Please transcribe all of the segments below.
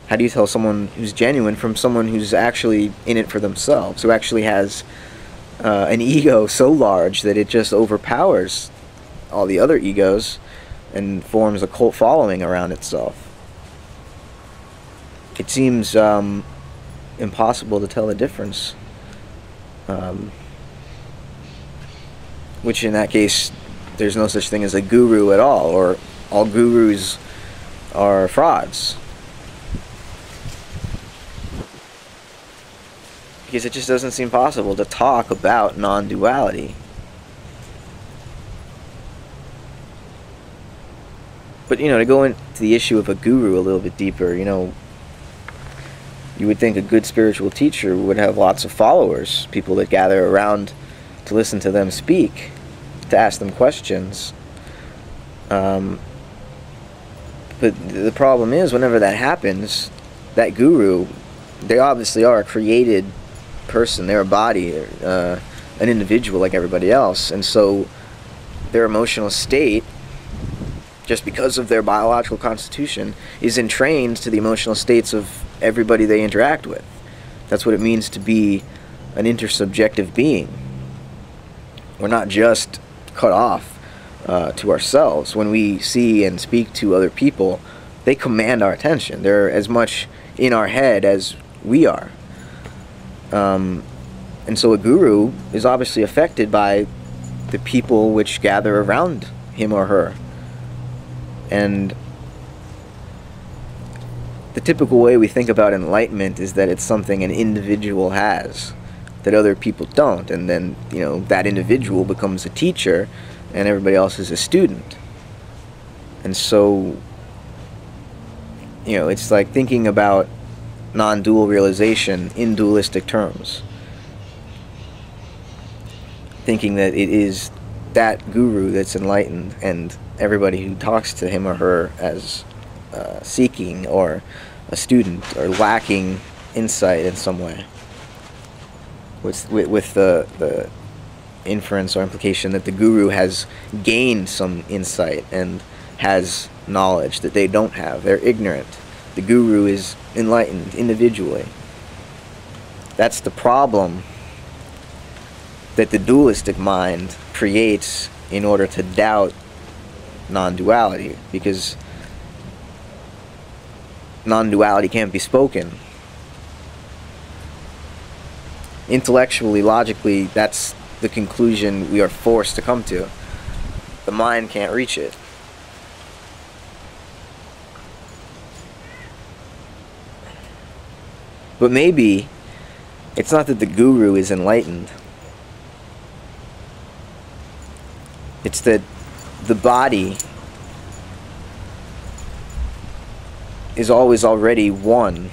How do you tell someone who's genuine from someone who's actually in it for themselves, who actually has an ego so large that it just overpowers all the other egos and forms a cult following around itself? It seems impossible to tell the difference. Which in that case, there's no such thing as a guru at all, or all gurus are frauds. Because it just doesn't seem possible to talk about non-duality. But, to go into the issue of a guru a little bit deeper, you would think a good spiritual teacher would have lots of followers, people that gather around to listen to them speak, to ask them questions. But the problem is, whenever that happens, that guru, they obviously are a created person. They're a body, an individual like everybody else. And so their emotional state, just because of their biological constitution, is entrained to the emotional states of everybody they interact with. That's what it means to be an intersubjective being. We're not just cut off to ourselves. When we see and speak to other people, they command our attention. They're as much in our head as we are. And so a guru is obviously affected by the people which gather around him or her. And the typical way we think about enlightenment is that it's something an individual has that other people don't, and then that individual becomes a teacher and everybody else is a student. And so it's like thinking about non-dual realization in dualistic terms, thinking that it is that guru that's enlightened and everybody who talks to him or her as seeking or a student or lacking insight in some way, with the inference or implication that the guru has gained some insight and has knowledge that they don't have. They're ignorant. The guru is enlightened individually. That's the problem that the dualistic mind creates in order to doubt non-duality, because non-duality can't be spoken. Intellectually, logically, that's the conclusion we are forced to come to. The mind can't reach it. But maybe it's not that the guru is enlightened. It's that the body is always already one.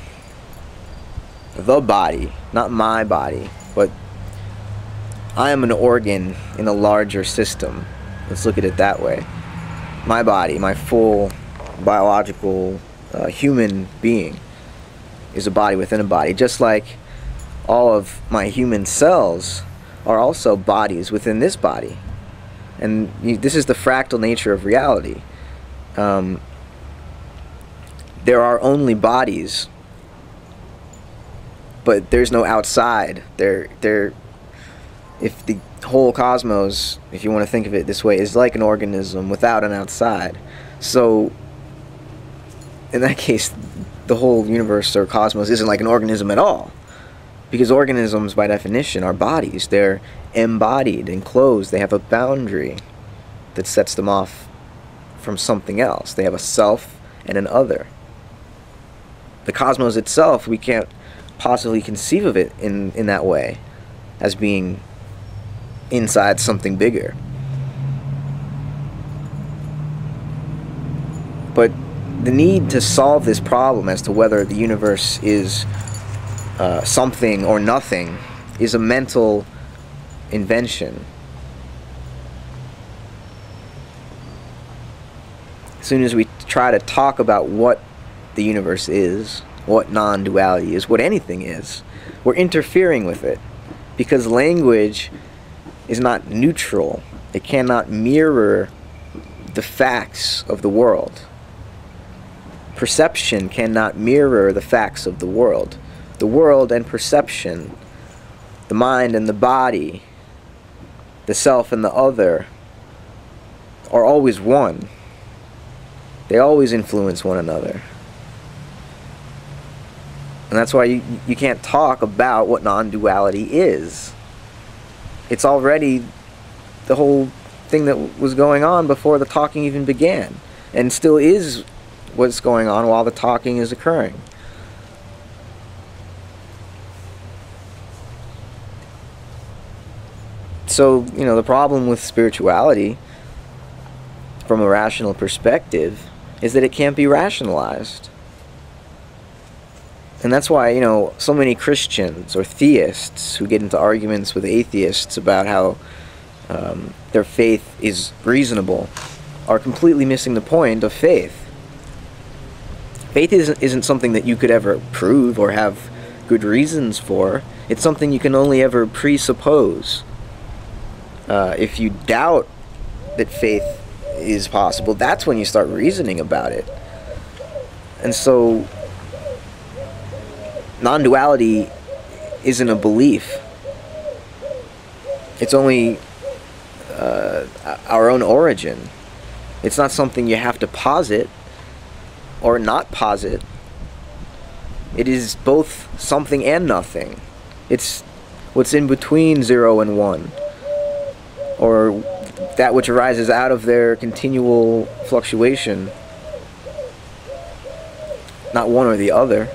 The body, not my body, but I am an organ in a larger system. Let's look at it that way. My body, my full biological human being, is a body within a body, just like all of my human cells are also bodies within this body. And this is the fractal nature of reality. There are only bodies, but there's no outside. If the whole cosmos, if you want to think of it this way, is like an organism without an outside. So in that case, the whole universe or cosmos isn't like an organism at all, because organisms by definition are bodies. They're embodied, enclosed. They have a boundary that sets them off from something else. They have a self and an other. The cosmos itself, we can't possibly conceive of it in that way, as being inside something bigger. But the need to solve this problem as to whether the universe is something or nothing is a mental invention. As soon as we try to talk about what the universe is, what non-duality is, what anything is, we're interfering with it, because language is not neutral. It cannot mirror the facts of the world. perception cannot mirror the facts of the world. The world and perception, the mind and the body, the self and the other, are always one. They always influence one another. And that's why you can't talk about what non-duality is. It's already the whole thing that was going on before the talking even began, and still is what's going on while the talking is occurring. So, you know, the problem with spirituality from a rational perspective is that it can't be rationalized. And that's why, you know, so many Christians or theists who get into arguments with atheists about how their faith is reasonable are completely missing the point of faith. Faith isn't something that you could ever prove or have good reasons for. It's something you can only ever presuppose. If you doubt that faith is possible, that's when you start reasoning about it. And so non-duality isn't a belief. It's only our own origin. It's not something you have to posit or not posit. It is both something and nothing. It's what's in between 0 and 1, or that which arises out of their continual fluctuation, not one or the other.